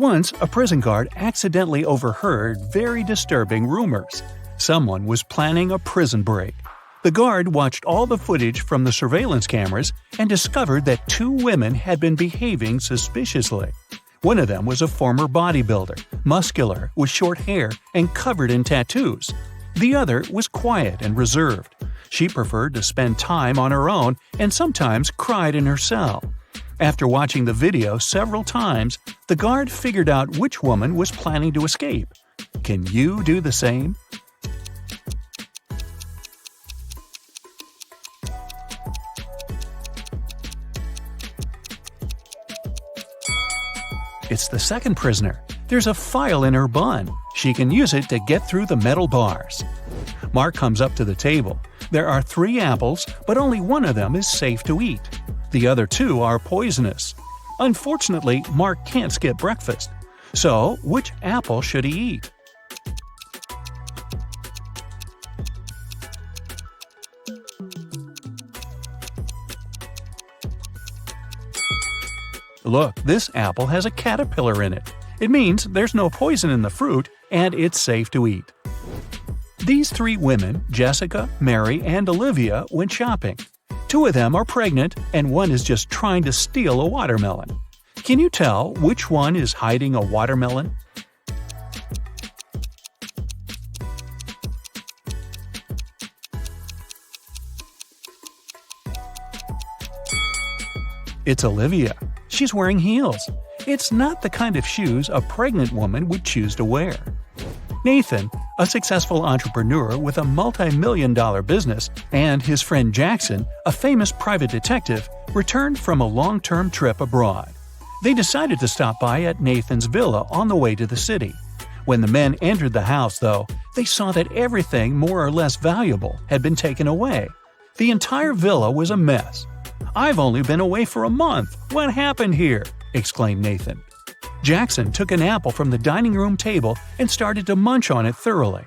Once, a prison guard accidentally overheard very disturbing rumors. Someone was planning a prison break. The guard watched all the footage from the surveillance cameras and discovered that 2 women had been behaving suspiciously. One of them was a former bodybuilder, muscular, with short hair and covered in tattoos. The other was quiet and reserved. She preferred to spend time on her own and sometimes cried in her cell. After watching the video several times, the guard figured out which woman was planning to escape. Can you do the same? It's the second prisoner. There's a file in her bun. She can use it to get through the metal bars. Mark comes up to the table. There are 3 apples, but only one of them is safe to eat. The other 2 are poisonous. Unfortunately, Mark can't skip breakfast. So, which apple should he eat? Look, this apple has a caterpillar in it. It means there's no poison in the fruit and it's safe to eat. These 3 women, Jessica, Mary, and Olivia, went shopping. 2 of them are pregnant and one is just trying to steal a watermelon. Can you tell which one is hiding a watermelon? It's Olivia. She's wearing heels. It's not the kind of shoes a pregnant woman would choose to wear. Nathan, a successful entrepreneur with a multi-million-dollar business, and his friend Jackson, a famous private detective, returned from a long-term trip abroad. They decided to stop by at Nathan's villa on the way to the city. When the men entered the house, though, they saw that everything more or less valuable had been taken away. The entire villa was a mess. "I've only been away for a month. What happened here?" exclaimed Nathan. Jackson took an apple from the dining room table and started to munch on it thoroughly.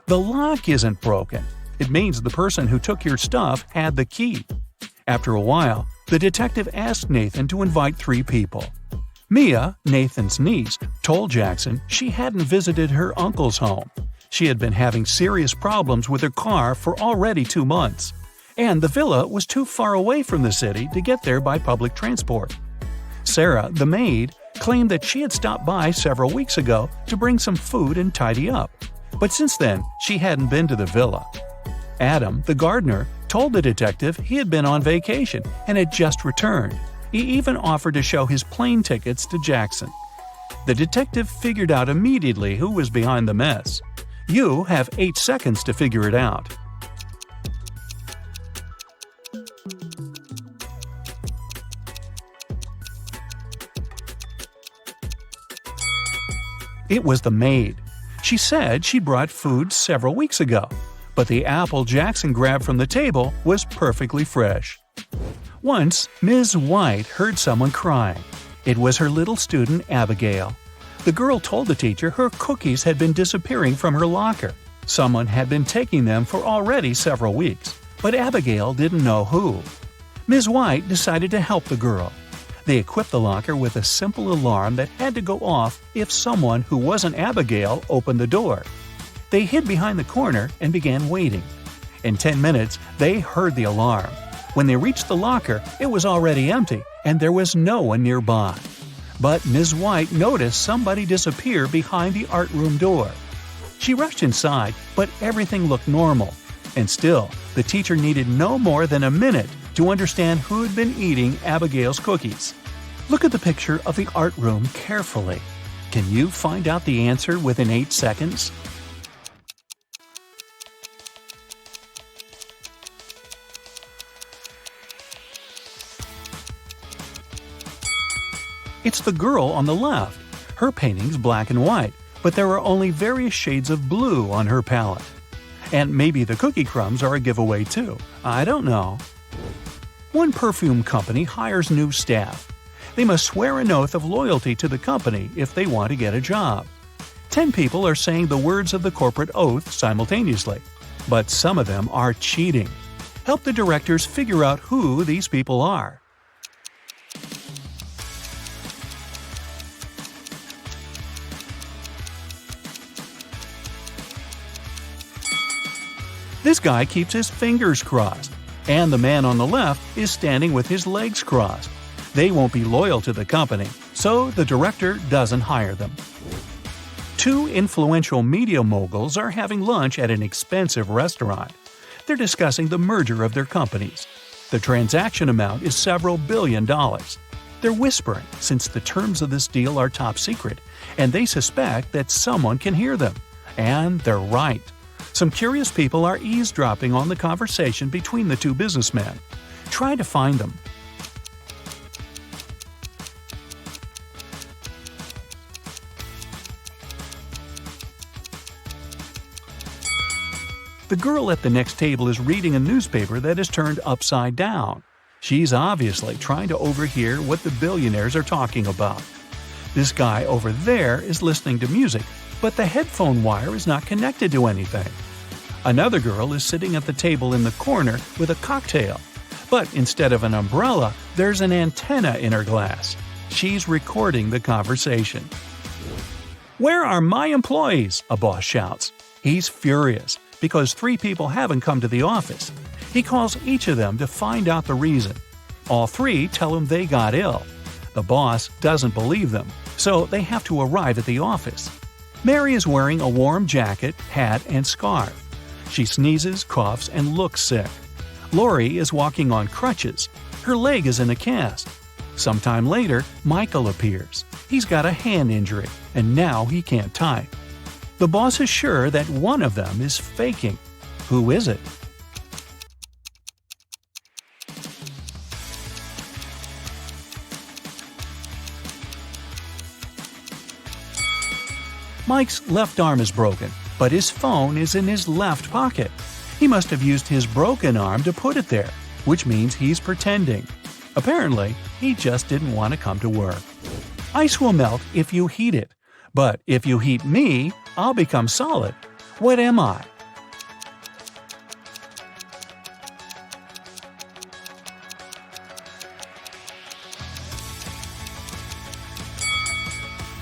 "The lock isn't broken. It means the person who took your stuff had the key." After a while, the detective asked Nathan to invite 3 people. Mia, Nathan's niece, told Jackson she hadn't visited her uncle's home. She had been having serious problems with her car for already 2 months. And the villa was too far away from the city to get there by public transport. Sarah, the maid, claimed that she had stopped by several weeks ago to bring some food and tidy up, but since then she hadn't been to the villa. Adam, the gardener, told the detective he had been on vacation and had just returned. He even offered to show his plane tickets to Jackson. The detective figured out immediately who was behind the mess. You have 8 seconds to figure it out. It was the maid. She said she brought food several weeks ago, but the apple Jackson grabbed from the table was perfectly fresh. Once, Ms. White heard someone crying. It was her little student, Abigail. The girl told the teacher her cookies had been disappearing from her locker. Someone had been taking them for already several weeks, but Abigail didn't know who. Ms. White decided to help the girl. They equipped the locker with a simple alarm that had to go off if someone who wasn't Abigail opened the door. They hid behind the corner and began waiting. In 10 minutes, they heard the alarm. When they reached the locker, it was already empty, and there was no one nearby. But Ms. White noticed somebody disappear behind the art room door. She rushed inside, but everything looked normal. And still, the teacher needed no more than a minute to understand who had been eating Abigail's cookies. Look at the picture of the art room carefully. Can you find out the answer within 8 seconds? It's the girl on the left. Her painting's black and white, but there are only various shades of blue on her palette. And maybe the cookie crumbs are a giveaway too. I don't know. One perfume company hires new staff. They must swear an oath of loyalty to the company if they want to get a job. 10 people are saying the words of the corporate oath simultaneously, but some of them are cheating. Help the directors figure out who these people are. This guy keeps his fingers crossed, and the man on the left is standing with his legs crossed. They won't be loyal to the company, so the director doesn't hire them. Two influential media moguls are having lunch at an expensive restaurant. They're discussing the merger of their companies. The transaction amount is several $billions. They're whispering since the terms of this deal are top secret, and they suspect that someone can hear them. And they're right. Some curious people are eavesdropping on the conversation between the two businessmen. Try to find them. The girl at the next table is reading a newspaper that is turned upside down. She's obviously trying to overhear what the billionaires are talking about. This guy over there is listening to music, but the headphone wire is not connected to anything. Another girl is sitting at the table in the corner with a cocktail, but instead of an umbrella, there's an antenna in her glass. She's recording the conversation. "Where are my employees?" a boss shouts. He's furious because 3 people haven't come to the office. He calls each of them to find out the reason. All 3 tell him they got ill. The boss doesn't believe them, so they have to arrive at the office. Mary is wearing a warm jacket, hat, and scarf. She sneezes, coughs, and looks sick. Lori is walking on crutches. Her leg is in a cast. Sometime later, Michael appears. He's got a hand injury, and now he can't type. The boss is sure that one of them is faking. Who is it? Mike's left arm is broken, but his phone is in his left pocket. He must have used his broken arm to put it there, which means he's pretending. Apparently, he just didn't want to come to work. Ice will melt if you heat it, but if you heat me, I'll become solid. What am I?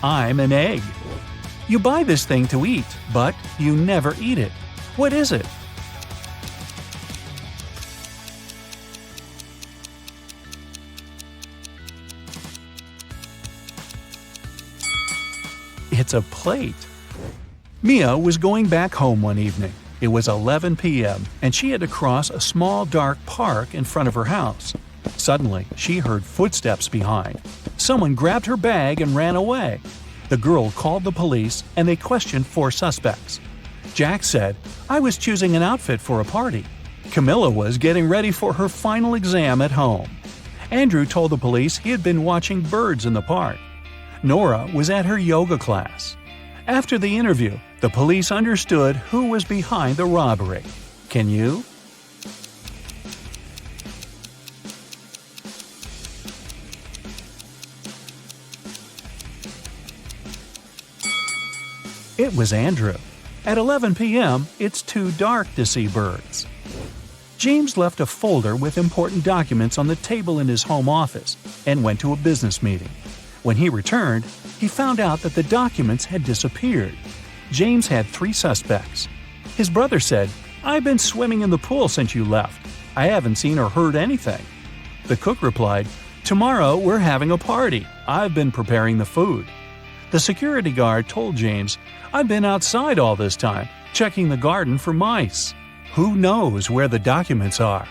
I'm an egg. You buy this thing to eat, but you never eat it. What is it? It's a plate. Mia was going back home one evening. It was 11 p.m., and she had to cross a small dark park in front of her house. Suddenly, she heard footsteps behind. Someone grabbed her bag and ran away. The girl called the police, and they questioned 4 suspects. Jack said, "I was choosing an outfit for a party." Camilla was getting ready for her final exam at home. Andrew told the police he had been watching birds in the park. Nora was at her yoga class. After the interview, the police understood who was behind the robbery. Can you? It was Andrew. At 11 p.m., it's too dark to see birds. James left a folder with important documents on the table in his home office and went to a business meeting. When he returned, he found out that the documents had disappeared. James had 3 suspects. His brother said, "I've been swimming in the pool since you left. I haven't seen or heard anything." The cook replied, "Tomorrow we're having a party. I've been preparing the food." The security guard told James, "I've been outside all this time, checking the garden for mice." Who knows where the documents are?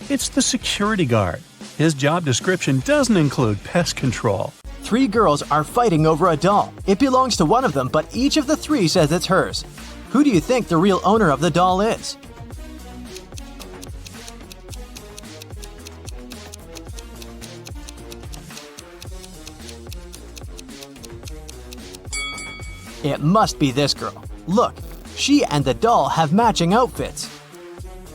It's the security guard. His job description doesn't include pest control. 3 girls are fighting over a doll. It belongs to one of them, but each of the 3 says it's hers. Who do you think the real owner of the doll is? It must be this girl. Look, she and the doll have matching outfits.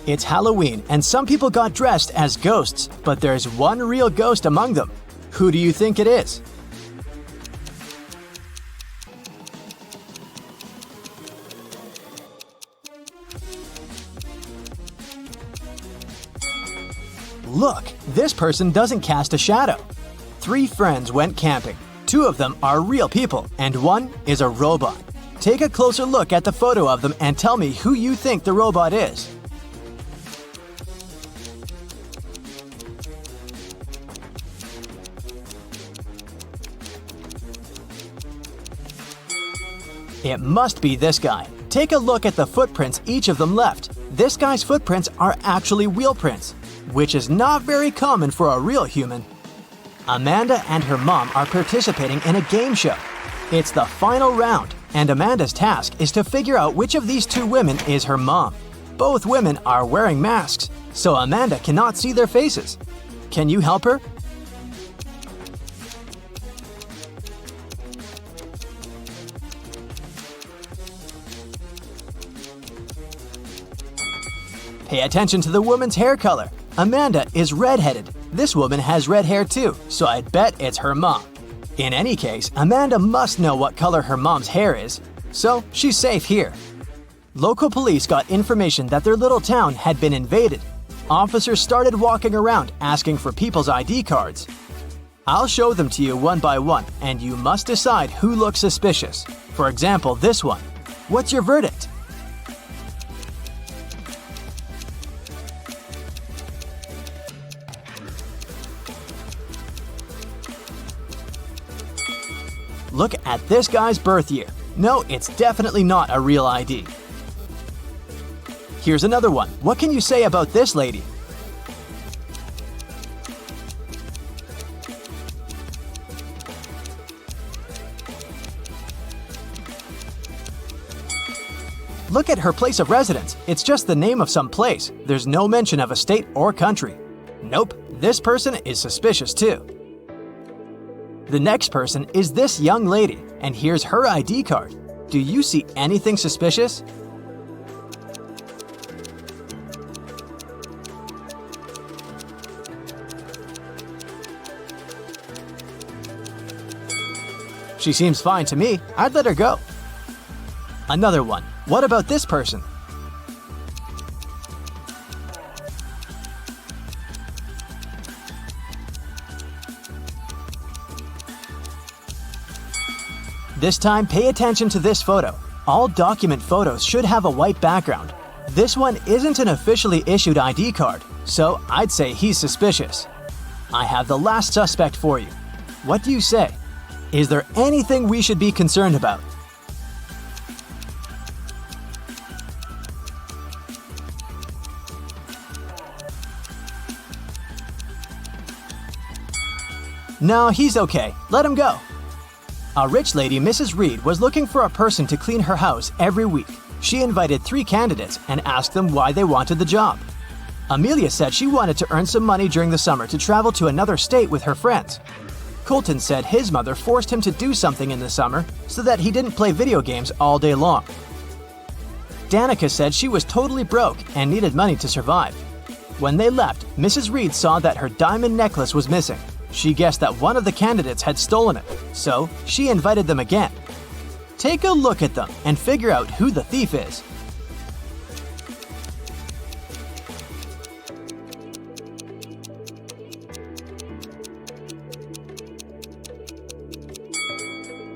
It's Halloween, and some people got dressed as ghosts, but there's one real ghost among them. Who do you think it is? Look, this person doesn't cast a shadow. 3 friends went camping. 2 of them are real people, and 1 is a robot. Take a closer look at the photo of them and tell me who you think the robot is. It must be this guy. Take a look at the footprints each of them left. This guy's footprints are actually wheel prints, which is not very common for a real human. Amanda and her mom are participating in a game show. It's the final round, and Amanda's task is to figure out which of these 2 women is her mom. Both women are wearing masks, so Amanda cannot see their faces. Can you help her? Pay attention to the woman's hair color. Amanda is redheaded. This woman has red hair too, so I'd bet it's her mom. In any case, Amanda must know what color her mom's hair is, so she's safe here. Local police got information that their little town had been invaded. Officers started walking around asking for people's ID cards. I'll show them to you one by one, and you must decide who looks suspicious. For example, this one. What's your verdict? Look at this guy's birth year. No, it's definitely not a real ID. Here's another one. What can you say about this lady? Look at her place of residence. It's just the name of some place. There's no mention of a state or country. Nope, this person is suspicious too. The next person is this young lady, and here's her ID card. Do you see anything suspicious? She seems fine to me. I'd let her go. Another one. What about this person? This time, pay attention to this photo. All document photos should have a white background. This one isn't an officially issued ID card, so I'd say he's suspicious. I have the last suspect for you. What do you say? Is there anything we should be concerned about? No, he's okay. Let him go. A rich lady, Mrs. Reed, was looking for a person to clean her house every week. She invited 3 candidates and asked them why they wanted the job. Amelia said she wanted to earn some money during the summer to travel to another state with her friends. Colton said his mother forced him to do something in the summer so that he didn't play video games all day long. Danica said she was totally broke and needed money to survive. When they left, Mrs. Reed saw that her diamond necklace was missing. She guessed that one of the candidates had stolen it, so she invited them again. Take a look at them and figure out who the thief is.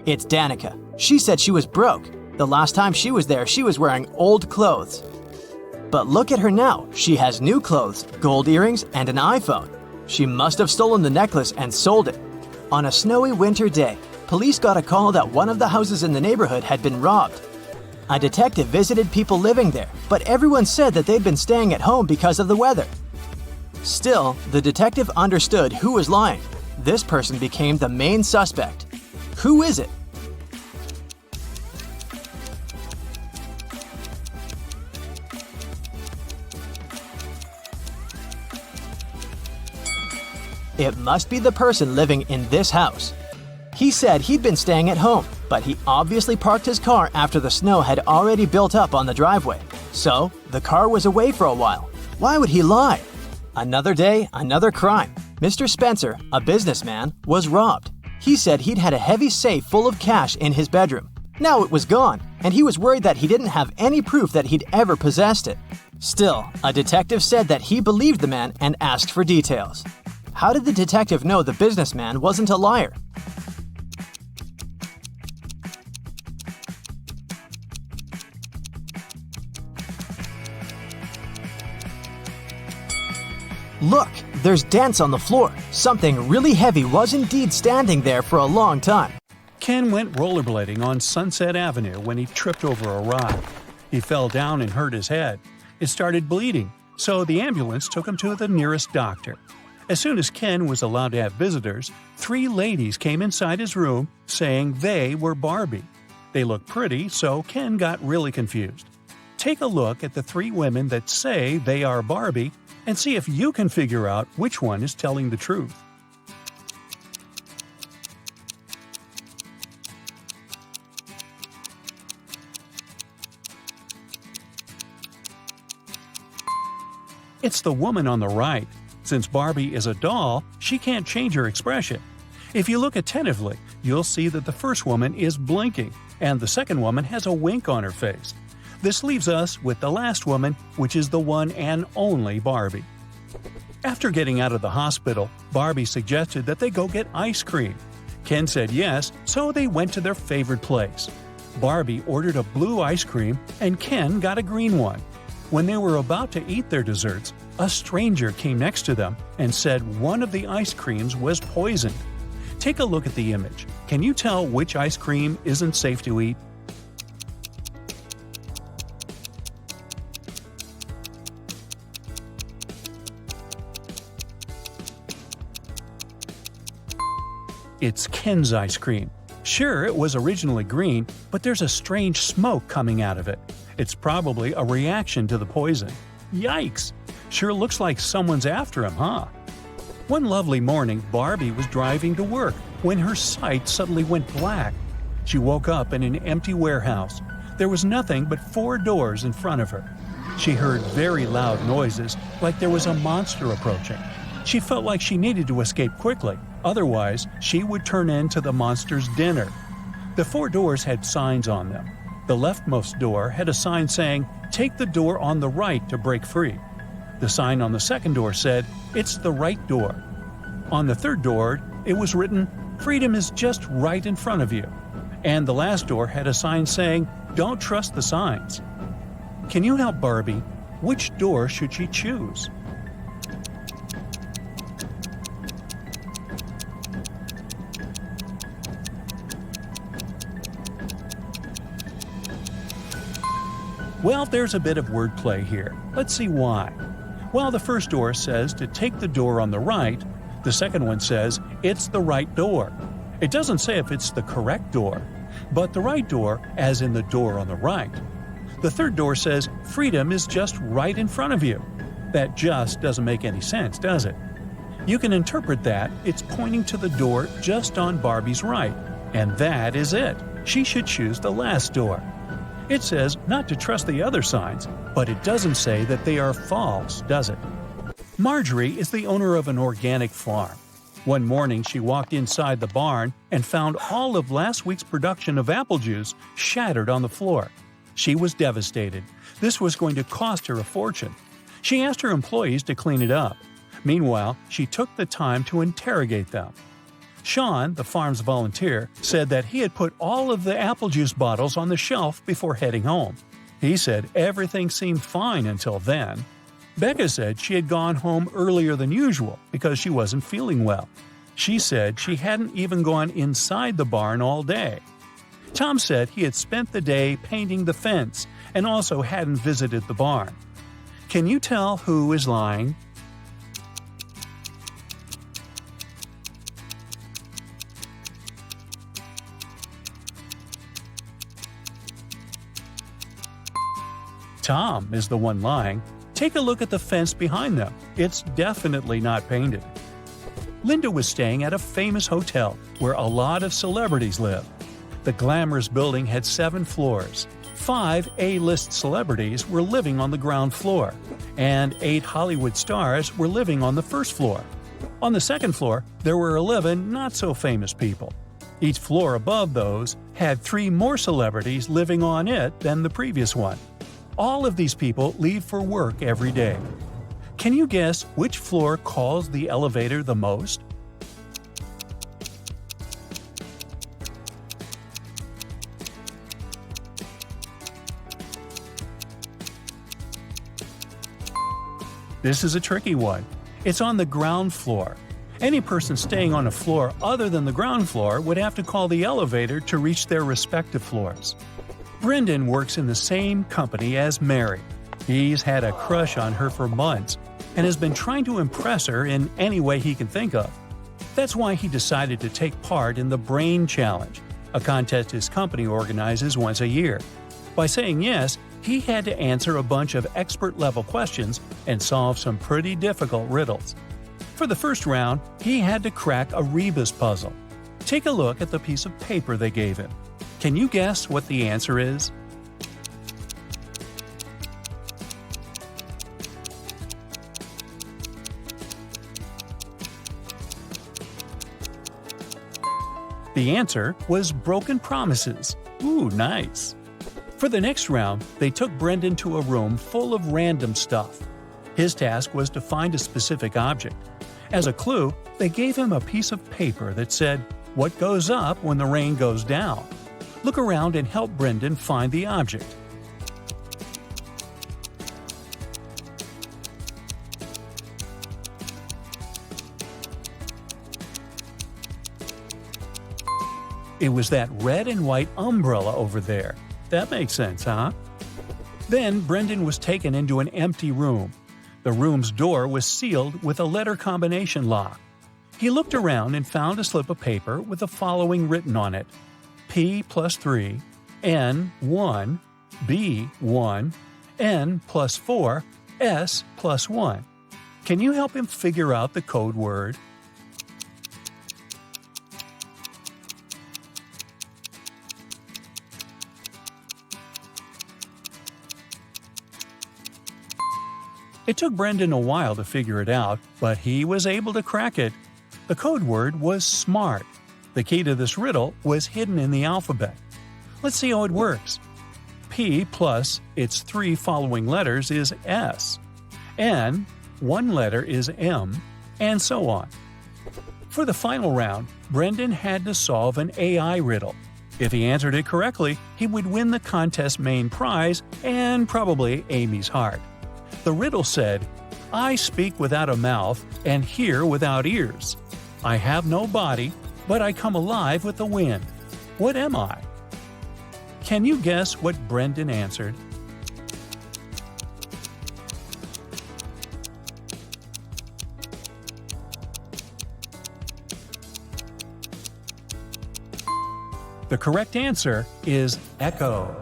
It's Danica. She said she was broke. The last time she was there, she was wearing old clothes. But look at her now. She has new clothes, gold earrings, and an iPhone. She must have stolen the necklace and sold it. On a snowy winter day, police got a call that one of the houses in the neighborhood had been robbed. A detective visited people living there, but everyone said that they'd been staying at home because of the weather. Still, the detective understood who was lying. This person became the main suspect. Who is it? It must be the person living in this house. He said he'd been staying at home, but he obviously parked his car after the snow had already built up on the driveway. So, the car was away for a while. Why would he lie? Another day, another crime. Mr. Spencer, a businessman, was robbed. He said he'd had a heavy safe full of cash in his bedroom. Now it was gone, and he was worried that he didn't have any proof that he'd ever possessed it. Still, a detective said that he believed the man and asked for details. How did the detective know the businessman wasn't a liar? Look, there's dents on the floor. Something really heavy was indeed standing there for a long time. Ken went rollerblading on Sunset Avenue when he tripped over a rock. He fell down and hurt his head. It started bleeding, so the ambulance took him to the nearest doctor. As soon as Ken was allowed to have visitors, 3 ladies came inside his room saying they were Barbie. They looked pretty, so Ken got really confused. Take a look at the 3 women that say they are Barbie and see if you can figure out which one is telling the truth. It's the woman on the right. Since Barbie is a doll, she can't change her expression. If you look attentively, you'll see that the first woman is blinking, and the second woman has a wink on her face. This leaves us with the last woman, which is the one and only Barbie. After getting out of the hospital, Barbie suggested that they go get ice cream. Ken said yes, so they went to their favorite place. Barbie ordered a blue ice cream, and Ken got a green one. When they were about to eat their desserts, a stranger came next to them and said one of the ice creams was poisoned. Take a look at the image. Can you tell which ice cream isn't safe to eat? It's Ken's ice cream. Sure, it was originally green, but there's a strange smoke coming out of it. It's probably a reaction to the poison. Yikes! Sure looks like someone's after him, huh? One lovely morning, Barbie was driving to work when her sight suddenly went black. She woke up in an empty warehouse. There was nothing but 4 doors in front of her. She heard very loud noises, like there was a monster approaching. She felt like she needed to escape quickly, otherwise she would turn into the monster's dinner. The 4 doors had signs on them. The leftmost door had a sign saying, "Take the door on the right to break free." The sign on the second door said, "It's the right door." On the third door, it was written, "Freedom is just right in front of you." And the last door had a sign saying, "Don't trust the signs." Can you help Barbie? Which door should she choose? Well, there's a bit of wordplay here. Let's see why. While the first door says to take the door on the right, the second one says it's the right door. It doesn't say if it's the correct door, but the right door, as in the door on the right. The third door says freedom is just right in front of you. That just doesn't make any sense, does it? You can interpret that it's pointing to the door just on Barbie's right, and that is it. She should choose the last door. It says not to trust the other signs, but it doesn't say that they are false, does it? Marjorie is the owner of an organic farm. One morning she walked inside the barn and found all of last week's production of apple juice shattered on the floor. She was devastated. This was going to cost her a fortune. She asked her employees to clean it up. Meanwhile, she took the time to interrogate them. Sean, the farm's volunteer, said that he had put all of the apple juice bottles on the shelf before heading home. He said everything seemed fine until then. Becca said she had gone home earlier than usual because she wasn't feeling well. She said she hadn't even gone inside the barn all day. Tom said he had spent the day painting the fence and also hadn't visited the barn. Can you tell who is lying? Tom is the one lying. Take a look at the fence behind them. It's definitely not painted. Linda was staying at a famous hotel where a lot of celebrities live. The glamorous building had 7 floors. 5 A-list celebrities were living on the ground floor, and 8 Hollywood stars were living on the first floor. On the second floor, there were 11 not-so-famous people. Each floor above those had 3 more celebrities living on it than the previous one. All of these people leave for work every day. Can you guess which floor calls the elevator the most? This is a tricky one. It's on the ground floor. Any person staying on a floor other than the ground floor would have to call the elevator to reach their respective floors. Brendan works in the same company as Mary. He's had a crush on her for months and has been trying to impress her in any way he can think of. That's why he decided to take part in the Brain Challenge, a contest his company organizes once a year. By saying yes, he had to answer a bunch of expert-level questions and solve some pretty difficult riddles. For the first round, he had to crack a rebus puzzle. Take a look at the piece of paper they gave him. Can you guess what the answer is? The answer was broken promises. Ooh, nice. For the next round, they took Brendan to a room full of random stuff. His task was to find a specific object. As a clue, they gave him a piece of paper that said, "What goes up when the rain goes down?" Look around and help Brendan find the object. It was that red and white umbrella over there. That makes sense, huh? Then Brendan was taken into an empty room. The room's door was sealed with a letter combination lock. He looked around and found a slip of paper with the following written on it: P plus 3, N 1, B 1, N plus 4, S plus 1. Can you help him figure out the code word? It took Brendan a while to figure it out, but he was able to crack it. The code word was SMART. The key to this riddle was hidden in the alphabet. Let's see how it works. P plus its 3 following letters is S. N, 1 letter is M, and so on. For the final round, Brendan had to solve an AI riddle. If he answered it correctly, he would win the contest's main prize and probably Amy's heart. The riddle said, "I speak without a mouth and hear without ears. I have no body, but I come alive with the wind. What am I?" Can you guess what Brendan answered? The correct answer is echo.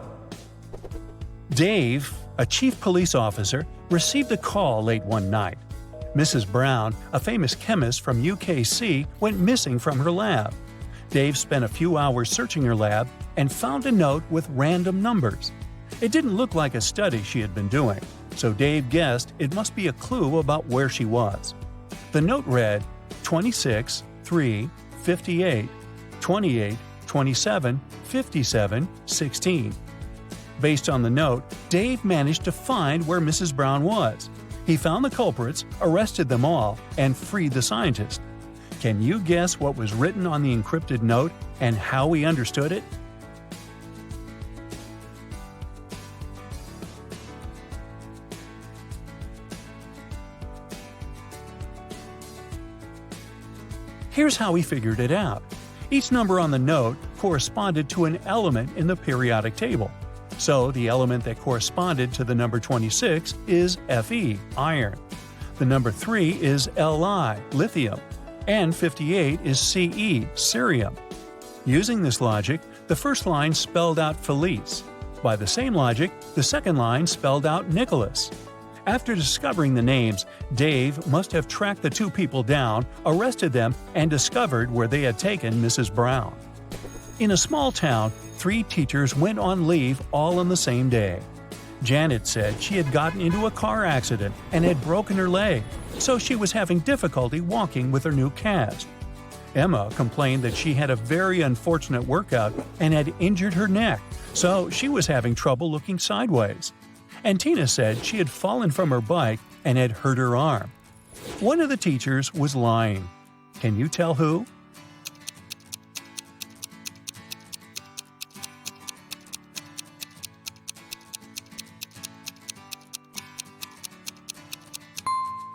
Dave, a chief police officer, received a call late one night. Mrs. Brown, a famous chemist from UKC, went missing from her lab. Dave spent a few hours searching her lab and found a note with random numbers. It didn't look like a study she had been doing, so Dave guessed it must be a clue about where she was. The note read 26, 3, 58, 28, 27, 57, 16. Based on the note, Dave managed to find where Mrs. Brown was. He found the culprits, arrested them all, and freed the scientist. Can you guess what was written on the encrypted note and how he understood it? Here's how he figured it out. Each number on the note corresponded to an element in the periodic table. So the element that corresponded to the number 26 is Fe, iron. The number 3 is Li, lithium. And 58 is Ce, cerium. Using this logic, the first line spelled out Felice. By the same logic, the second line spelled out Nicholas. After discovering the names, Dave must have tracked the two people down, arrested them, and discovered where they had taken Mrs. Brown. In a small town, 3 teachers went on leave all on the same day. Janet said she had gotten into a car accident and had broken her leg, so she was having difficulty walking with her new cast. Emma complained that she had a very unfortunate workout and had injured her neck, so she was having trouble looking sideways. and Tina said she had fallen from her bike and had hurt her arm. One of the teachers was lying. Can you tell who?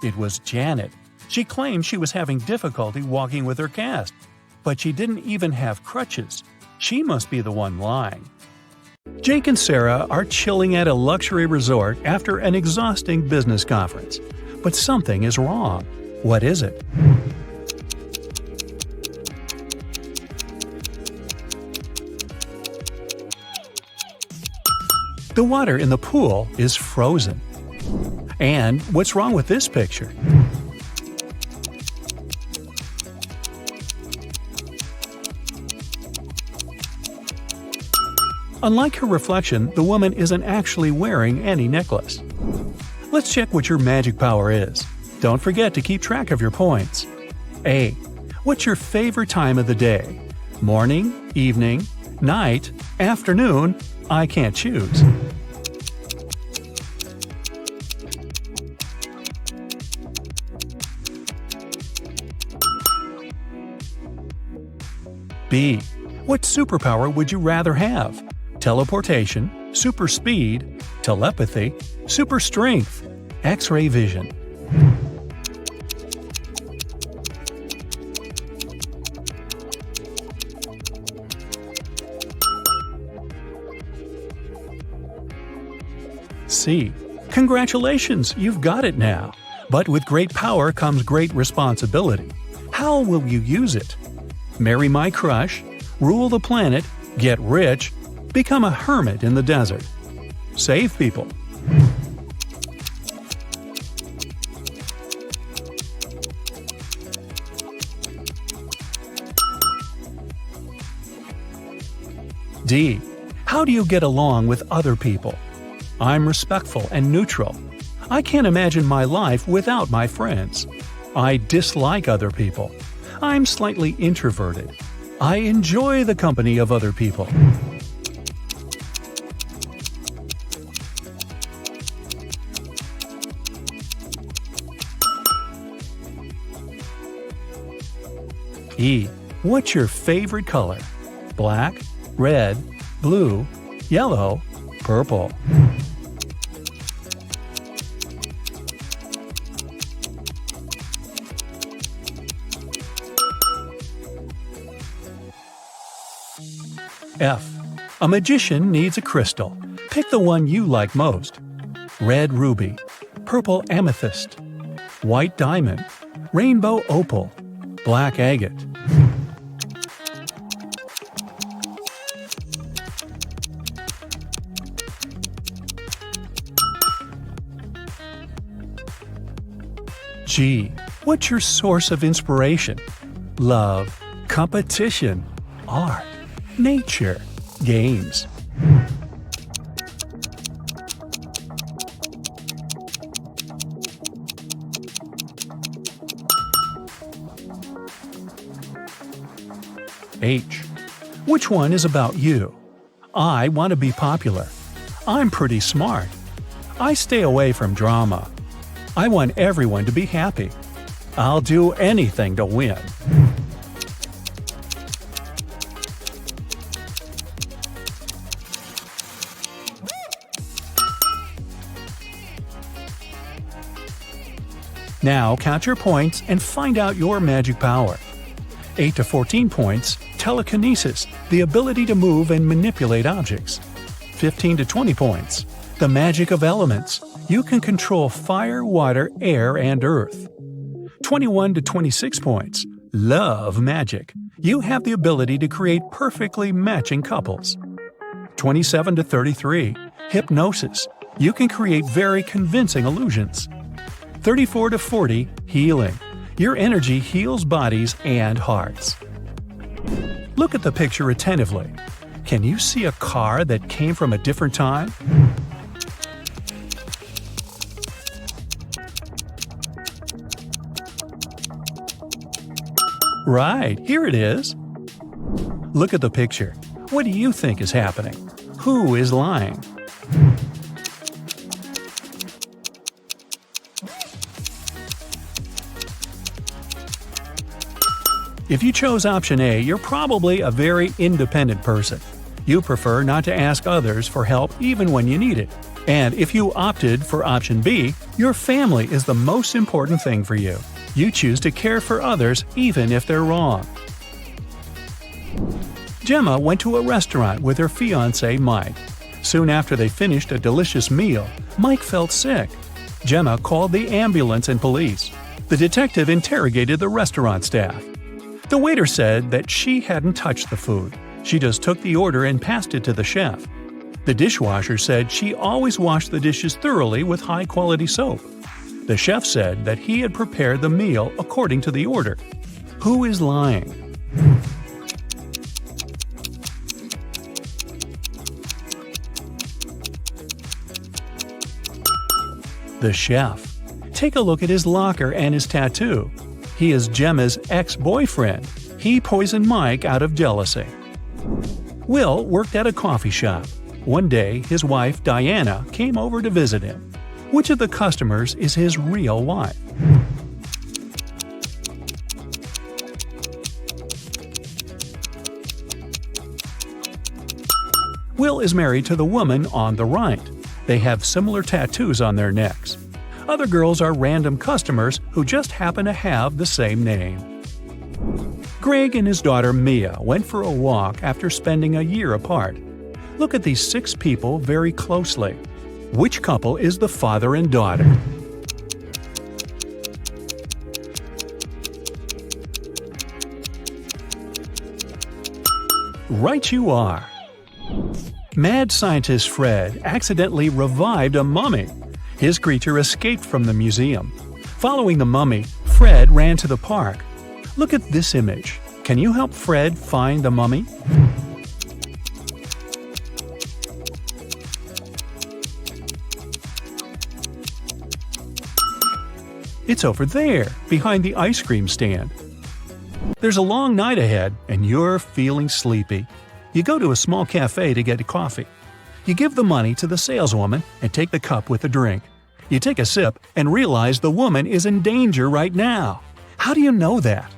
It was Janet. She claimed she was having difficulty walking with her cast, but she didn't even have crutches. She must be the one lying. Jake and Sarah are chilling at a luxury resort after an exhausting business conference. But something is wrong. What is it? The water in the pool is frozen. And what's wrong with this picture? Unlike her reflection, the woman isn't actually wearing any necklace. Let's check what your magic power is. Don't forget to keep track of your points. A. What's your favorite time of the day? Morning, evening, night, afternoon? I can't choose. B. What superpower would you rather have? Teleportation, super speed, telepathy, super strength, X-ray vision. C. Congratulations, you've got it now. But with great power comes great responsibility. How will you use it? Marry my crush, rule the planet, get rich, become a hermit in the desert. Save people. D. How do you get along with other people? I'm respectful and neutral. I can't imagine my life without my friends. I dislike other people. I'm slightly introverted. I enjoy the company of other people. E. What's your favorite color? Black, red, blue, yellow, purple. F. A magician needs a crystal. Pick the one you like most. Red ruby, purple amethyst, white diamond, rainbow opal, black agate. G. What's your source of inspiration? Love, competition, art, nature, games. H. Which one is about you? I want to be popular. I'm pretty smart. I stay away from drama. I want everyone to be happy. I'll do anything to win. Now count your points and find out your magic power. 8 to 14 points, telekinesis, the ability to move and manipulate objects. 15 to 20 points, the magic of elements. You can control fire, water, air, and earth. 21 to 26 points, love magic. You have the ability to create perfectly matching couples. 27 to 33, hypnosis. You can create very convincing illusions. 34 to 40, healing. Your energy heals bodies and hearts. Look at the picture attentively. Can you see a car that came from a different time? Right, here it is. Look at the picture. What do you think is happening? Who is lying? If you chose option A, you're probably a very independent person. You prefer not to ask others for help even when you need it. And if you opted for option B, your family is the most important thing for you. You choose to care for others even if they're wrong. Gemma went to a restaurant with her fiancé Mike. Soon after they finished a delicious meal, Mike felt sick. Gemma called the ambulance and police. The detective interrogated the restaurant staff. The waiter said that she hadn't touched the food. She just took the order and passed it to the chef. The dishwasher said she always washed the dishes thoroughly with high-quality soap. The chef said that he had prepared the meal according to the order. Who is lying? The chef. Take a look at his locker and his tattoo. He is Gemma's ex-boyfriend. He poisoned Mike out of jealousy. Will worked at a coffee shop. One day, his wife, Diana, came over to visit him. Which of the customers is his real wife? Will is married to the woman on the right. They have similar tattoos on their necks. Other girls are random customers who just happen to have the same name. Greg and his daughter Mia went for a walk after spending a year apart. Look at these 6 people very closely. Which couple is the father and daughter? Right you are! Mad scientist Fred accidentally revived a mummy. His creature escaped from the museum. Following the mummy, Fred ran to the park. Look at this image. Can you help Fred find the mummy? It's over there, behind the ice cream stand. There's a long night ahead, and you're feeling sleepy. You go to a small cafe to get a coffee. You give the money to the saleswoman and take the cup with the drink. You take a sip and realize the woman is in danger right now. How do you know that?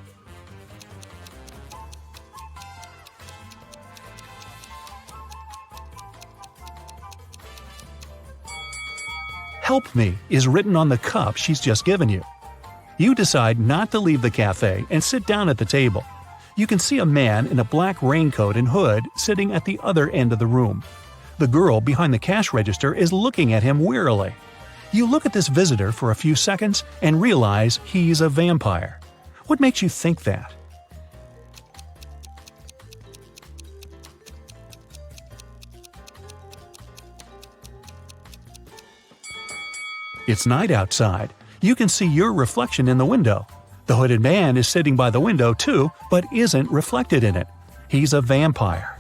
"Help me" is written on the cup she's just given you. You decide not to leave the cafe and sit down at the table. You can see a man in a black raincoat and hood sitting at the other end of the room. The girl behind the cash register is looking at him wearily. You look at this visitor for a few seconds and realize he's a vampire. What makes you think that? It's night outside. You can see your reflection in the window. The hooded man is sitting by the window too, but isn't reflected in it. He's a vampire.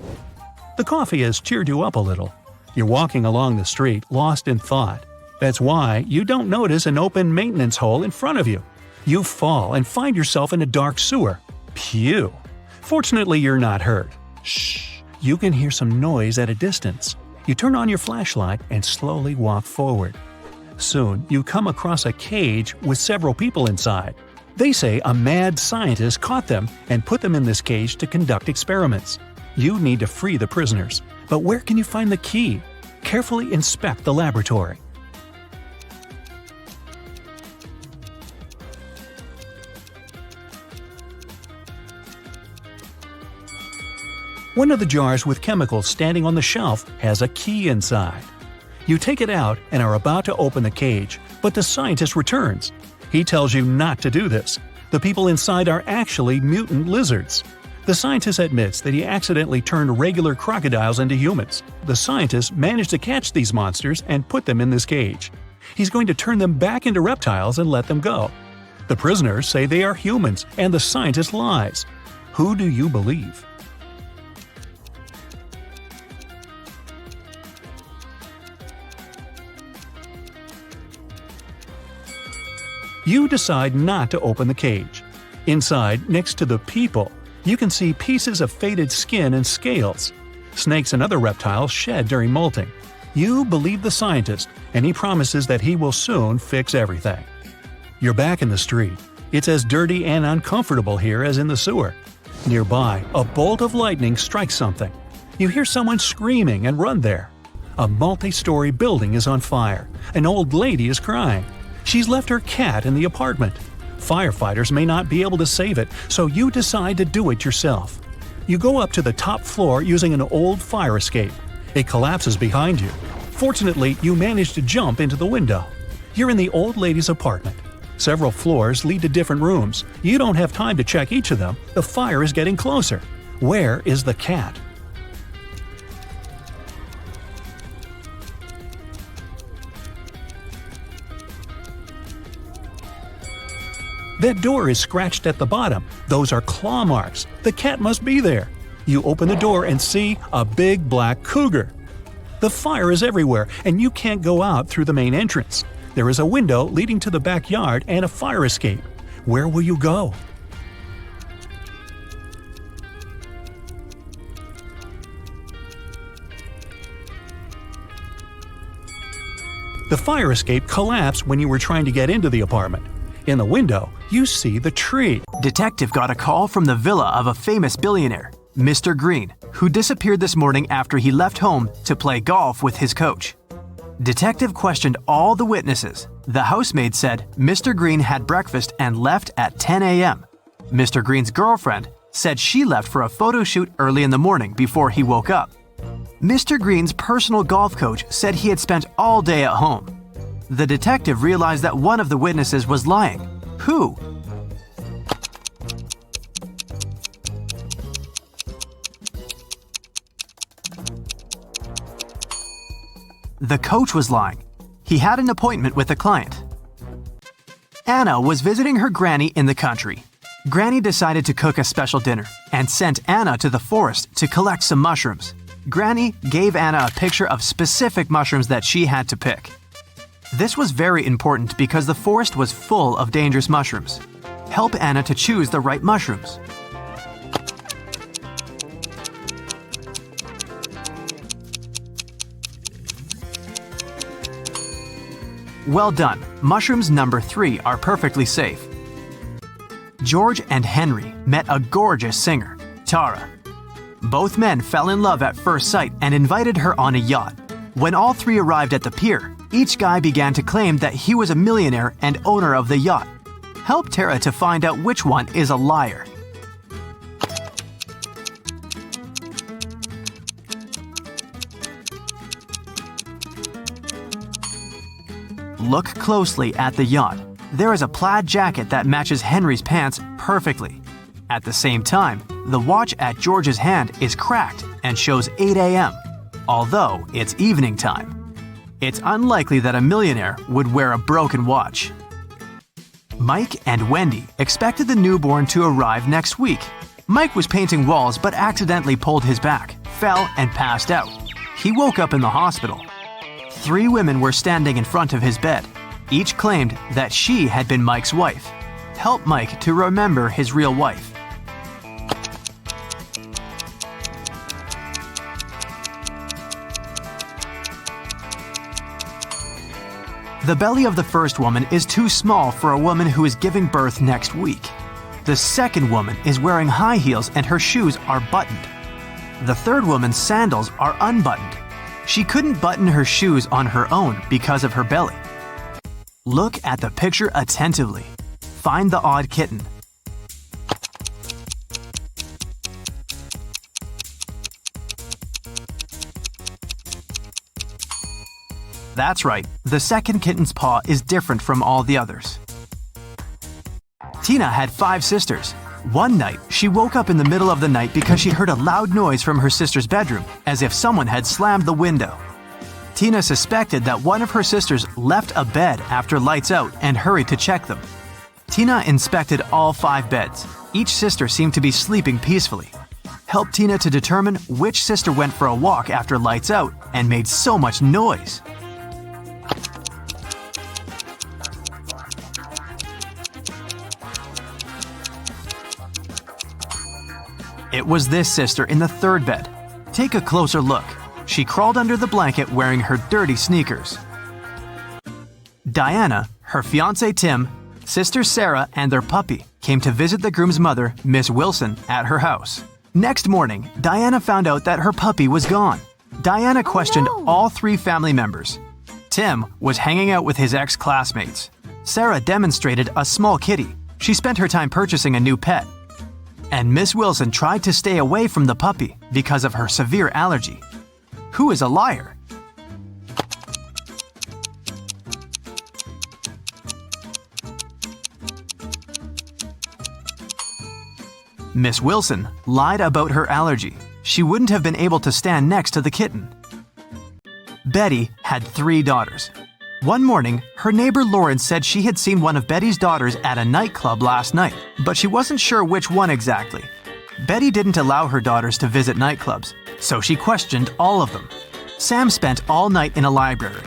The coffee has cheered you up a little. You're walking along the street, lost in thought. That's why you don't notice an open maintenance hole in front of you. You fall and find yourself in a dark sewer. Phew! Fortunately, you're not hurt. Shh! You can hear some noise at a distance. You turn on your flashlight and slowly walk forward. Soon, you come across a cage with several people inside. They say a mad scientist caught them and put them in this cage to conduct experiments. You need to free the prisoners. But where can you find the key? Carefully inspect the laboratory. One of the jars with chemicals standing on the shelf has a key inside. You take it out and are about to open the cage, but the scientist returns. He tells you not to do this. The people inside are actually mutant lizards. The scientist admits that he accidentally turned regular crocodiles into humans. The scientist managed to catch these monsters and put them in this cage. He's going to turn them back into reptiles and let them go. The prisoners say they are humans, and the scientist lies. Who do you believe? You decide not to open the cage. Inside, next to the people, you can see pieces of faded skin and scales. Snakes and other reptiles shed during molting. You believe the scientist, and he promises that he will soon fix everything. You're back in the street. It's as dirty and uncomfortable here as in the sewer. Nearby, a bolt of lightning strikes something. You hear someone screaming and run there. A multi-story building is on fire. An old lady is crying. She's left her cat in the apartment. Firefighters may not be able to save it, so you decide to do it yourself. You go up to the top floor using an old fire escape. It collapses behind you. Fortunately, you manage to jump into the window. You're in the old lady's apartment. Several floors lead to different rooms. You don't have time to check each of them. The fire is getting closer. Where is the cat? That door is scratched at the bottom. Those are claw marks. The cat must be there. You open the door and see a big black cougar. The fire is everywhere, and you can't go out through the main entrance. There is a window leading to the backyard and a fire escape. Where will you go? The fire escape collapsed when you were trying to get into the apartment. In the window, you see the tree. Detective got a call from the villa of a famous billionaire, Mr. Green, who disappeared this morning after he left home to play golf with his coach. Detective questioned all the witnesses. The housemaid said Mr. Green had breakfast and left at 10 a.m. Mr. Green's girlfriend said she left for a photo shoot early in the morning before he woke up. Mr. Green's personal golf coach said he had spent all day at home. The detective realized that one of the witnesses was lying. Who? The coach was lying. He had an appointment with a client. Anna was visiting her granny in the country. Granny decided to cook a special dinner and sent Anna to the forest to collect some mushrooms. Granny gave Anna a picture of specific mushrooms that she had to pick. This was very important because the forest was full of dangerous mushrooms. Help Anna to choose the right mushrooms. Well done. Mushrooms number 3 are perfectly safe. George and Henry met a gorgeous singer, Tara. Both men fell in love at first sight and invited her on a yacht. When all three arrived at the pier, each guy began to claim that he was a millionaire and owner of the yacht. Help Tara to find out which one is a liar. Look closely at the yacht. There is a plaid jacket that matches Henry's pants perfectly. At the same time, the watch at George's hand is cracked and shows 8 a.m., although it's evening time. It's unlikely that a millionaire would wear a broken watch. Mike and Wendy expected the newborn to arrive next week. Mike was painting walls but accidentally pulled his back, fell, and passed out. He woke up in the hospital. 3 women were standing in front of his bed. Each claimed that she had been Mike's wife. Help Mike to remember his real wife. The belly of the first woman is too small for a woman who is giving birth next week. The second woman is wearing high heels and her shoes are buttoned. The third woman's sandals are unbuttoned. She couldn't button her shoes on her own because of her belly. Look at the picture attentively. Find the odd kitten. That's right, the second kitten's paw is different from all the others. Tina had 5 sisters. One night, she woke up in the middle of the night because she heard a loud noise from her sister's bedroom, as if someone had slammed the window. Tina suspected that one of her sisters left a bed after lights out and hurried to check them. Tina inspected all 5 beds. Each sister seemed to be sleeping peacefully. Help Tina to determine which sister went for a walk after lights out and made so much noise. It was this sister in the third bed. Take a closer look. She crawled under the blanket wearing her dirty sneakers. Diana, her fiancé Tim, Sister Sarah and their puppy came to visit the groom's mother, Miss Wilson, at her house. Next morning, Diana found out that her puppy was gone. Diana questioned all 3 family members. Tim was hanging out with his ex-classmates. Sarah demonstrated a small kitty. She spent her time purchasing a new pet. And Miss Wilson tried to stay away from the puppy because of her severe allergy. Who is a liar? Miss Wilson lied about her allergy. She wouldn't have been able to stand next to the kitten. Betty had 3 daughters. One morning, her neighbor Lauren said she had seen one of Betty's daughters at a nightclub last night, but she wasn't sure which one exactly. Betty didn't allow her daughters to visit nightclubs, so she questioned all of them. Sam spent all night in a library.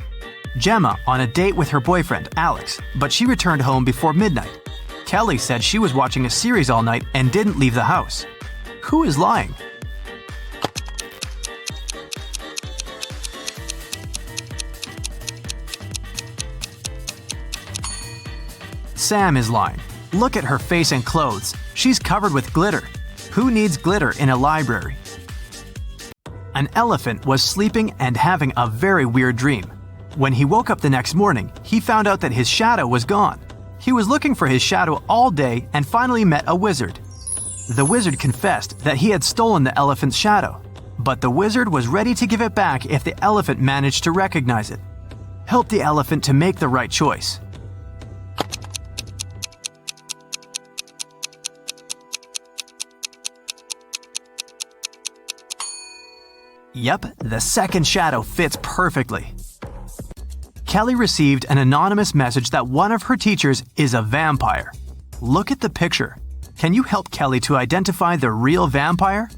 Gemma on a date with her boyfriend, Alex, but she returned home before midnight. Kelly said she was watching a series all night and didn't leave the house. Who is lying? Sam is lying. Look at her face and clothes. She's covered with glitter. Who needs glitter in a library? An elephant was sleeping and having a very weird dream. When he woke up the next morning, he found out that his shadow was gone. He was looking for his shadow all day and finally met a wizard. The wizard confessed that he had stolen the elephant's shadow, but the wizard was ready to give it back if the elephant managed to recognize it. Help the elephant to make the right choice. Yep, the second shadow fits perfectly. Kelly received an anonymous message that one of her teachers is a vampire. Look at the picture. Can you help Kelly to identify the real vampire?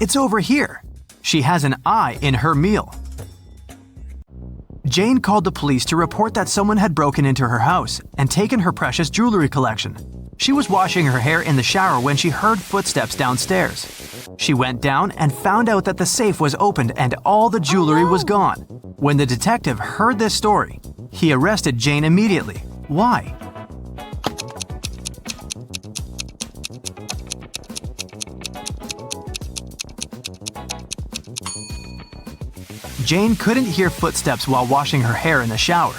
It's over here. She has an eye in her meal. Jane called the police to report that someone had broken into her house and taken her precious jewelry collection. She was washing her hair in the shower when she heard footsteps downstairs. She went down and found out that the safe was opened and all the jewelry was gone. When the detective heard this story, he arrested Jane immediately. Why? Jane couldn't hear footsteps while washing her hair in the shower.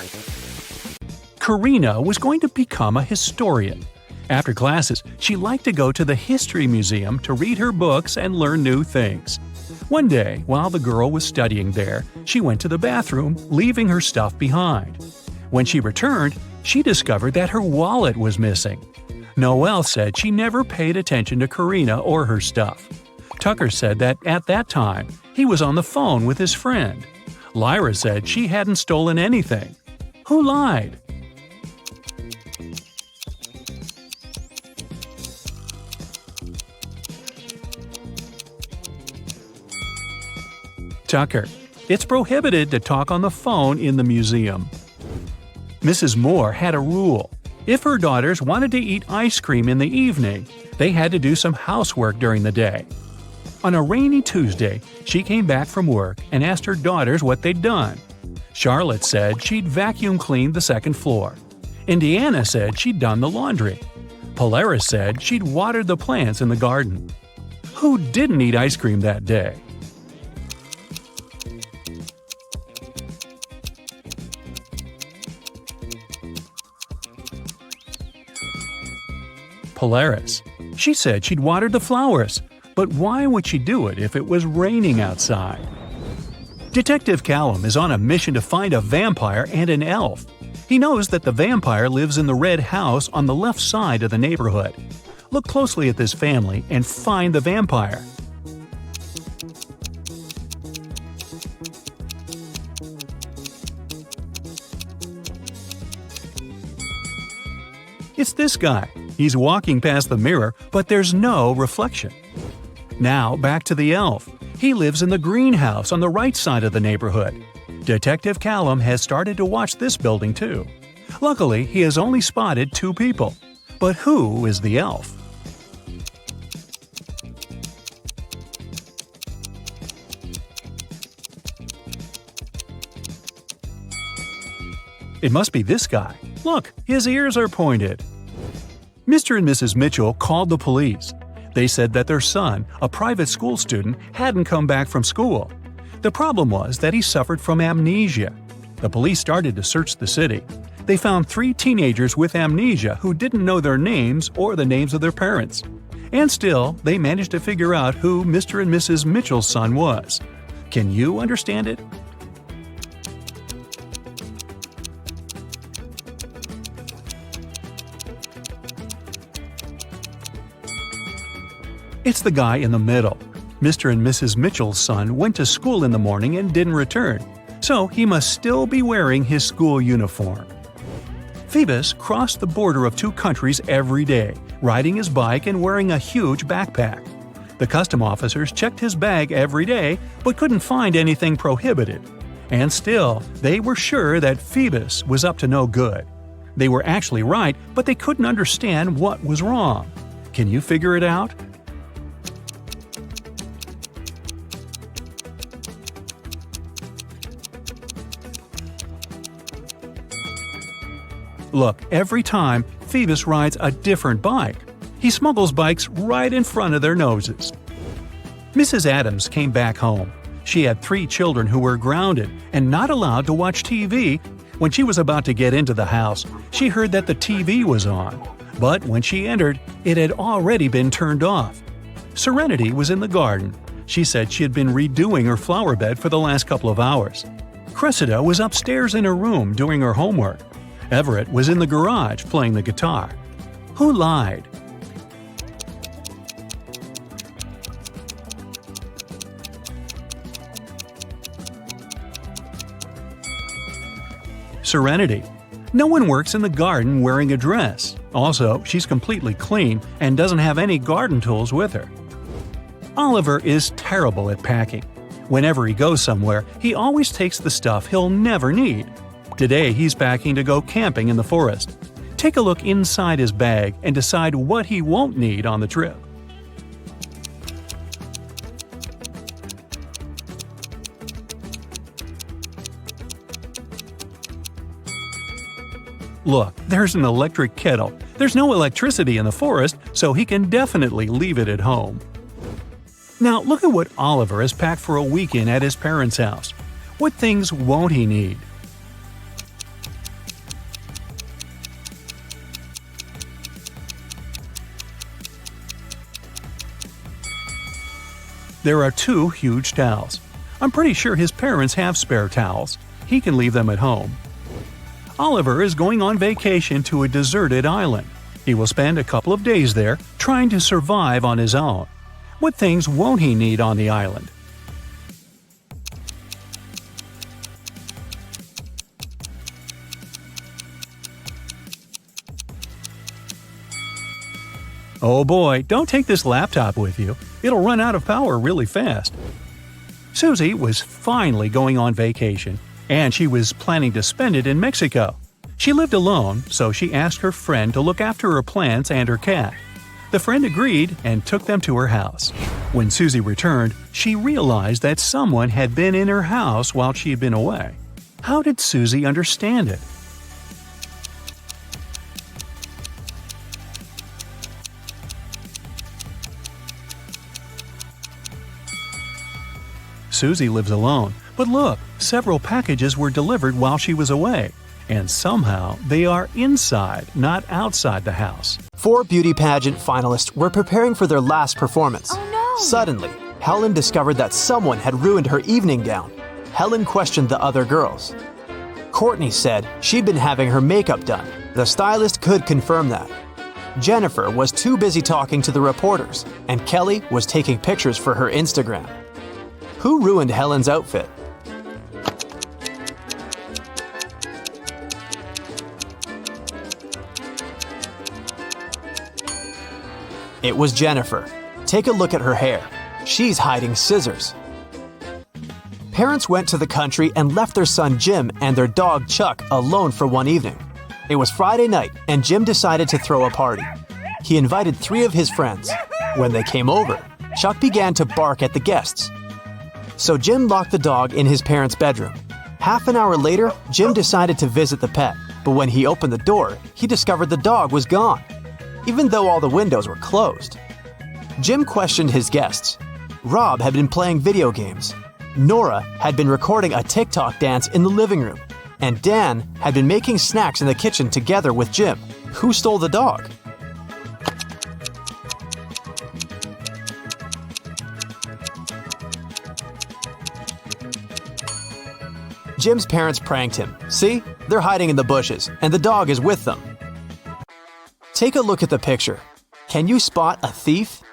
Karina was going to become a historian. After classes, she liked to go to the History Museum to read her books and learn new things. One day, while the girl was studying there, she went to the bathroom, leaving her stuff behind. When she returned, she discovered that her wallet was missing. Noelle said she never paid attention to Karina or her stuff. Tucker said that at that time, he was on the phone with his friend. Lyra said she hadn't stolen anything. Who lied? Tucker. It's prohibited to talk on the phone in the museum. Mrs. Moore had a rule. If her daughters wanted to eat ice cream in the evening, they had to do some housework during the day. On a rainy Tuesday, she came back from work and asked her daughters what they'd done. Charlotte said she'd vacuum cleaned the second floor. Indiana said she'd done the laundry. Polaris said she'd watered the plants in the garden. Who didn't eat ice cream that day? Polaris. She said she'd watered the flowers, but why would she do it if it was raining outside? Detective Callum is on a mission to find a vampire and an elf. He knows that the vampire lives in the red house on the left side of the neighborhood. Look closely at this family and find the vampire. It's this guy. He's walking past the mirror, but there's no reflection. Now back to the elf. He lives in the greenhouse on the right side of the neighborhood. Detective Callum has started to watch this building too. Luckily, he has only spotted 2 people. But who is the elf? It must be this guy. Look, his ears are pointed. Mr. and Mrs. Mitchell called the police. They said that their son, a private school student, hadn't come back from school. The problem was that he suffered from amnesia. The police started to search the city. They found 3 teenagers with amnesia who didn't know their names or the names of their parents. And still, they managed to figure out who Mr. and Mrs. Mitchell's son was. Can you understand it? It's the guy in the middle. Mr. and Mrs. Mitchell's son went to school in the morning and didn't return, so he must still be wearing his school uniform. Phoebus crossed the border of 2 countries every day, riding his bike and wearing a huge backpack. The custom officers checked his bag every day but couldn't find anything prohibited. And still, they were sure that Phoebus was up to no good. They were actually right, but they couldn't understand what was wrong. Can you figure it out? Look, every time, Phoebus rides a different bike. He smuggles bikes right in front of their noses. Mrs. Adams came back home. She had 3 children who were grounded and not allowed to watch TV. When she was about to get into the house, she heard that the TV was on. But when she entered, it had already been turned off. Serenity was in the garden. She said she had been redoing her flower bed for the last couple of hours. Cressida was upstairs in her room doing her homework. Everett was in the garage playing the guitar. Who lied? Serenity. No one works in the garden wearing a dress. Also, she's completely clean and doesn't have any garden tools with her. Oliver is terrible at packing. Whenever he goes somewhere, he always takes the stuff he'll never need. Today, he's packing to go camping in the forest. Take a look inside his bag and decide what he won't need on the trip. Look, there's an electric kettle. There's no electricity in the forest, so he can definitely leave it at home. Now look at what Oliver has packed for a weekend at his parents' house. What things won't he need? There are 2 huge towels. I'm pretty sure his parents have spare towels. He can leave them at home. Oliver is going on vacation to a deserted island. He will spend a couple of days there, trying to survive on his own. What things won't he need on the island? Oh boy, don't take this laptop with you. It'll run out of power really fast. Susie was finally going on vacation, and she was planning to spend it in Mexico. She lived alone, so she asked her friend to look after her plants and her cat. The friend agreed and took them to her house. When Susie returned, she realized that someone had been in her house while she had been away. How did Susie understand it? Susie lives alone, but look, several packages were delivered while she was away. And somehow they are inside, not outside the house. 4 beauty pageant finalists were preparing for their last performance. Oh no! Suddenly, Helen discovered that someone had ruined her evening gown. Helen questioned the other girls. Courtney said she'd been having her makeup done. The stylist could confirm that. Jennifer was too busy talking to the reporters, and Kelly was taking pictures for her Instagram. Who ruined Helen's outfit? It was Jennifer. Take a look at her hair. She's hiding scissors. Parents went to the country and left their son Jim and their dog Chuck alone for one evening. It was Friday night, and Jim decided to throw a party. He invited 3 of his friends. When they came over, Chuck began to bark at the guests. So Jim locked the dog in his parents' bedroom. Half an hour later, Jim decided to visit the pet, but when he opened the door, he discovered the dog was gone, even though all the windows were closed. Jim questioned his guests. Rob had been playing video games. Nora had been recording a TikTok dance in the living room. And Dan had been making snacks in the kitchen together with Jim. Who stole the dog? Jim's parents pranked him. See? They're hiding in the bushes, and the dog is with them. Take a look at the picture. Can you spot a thief?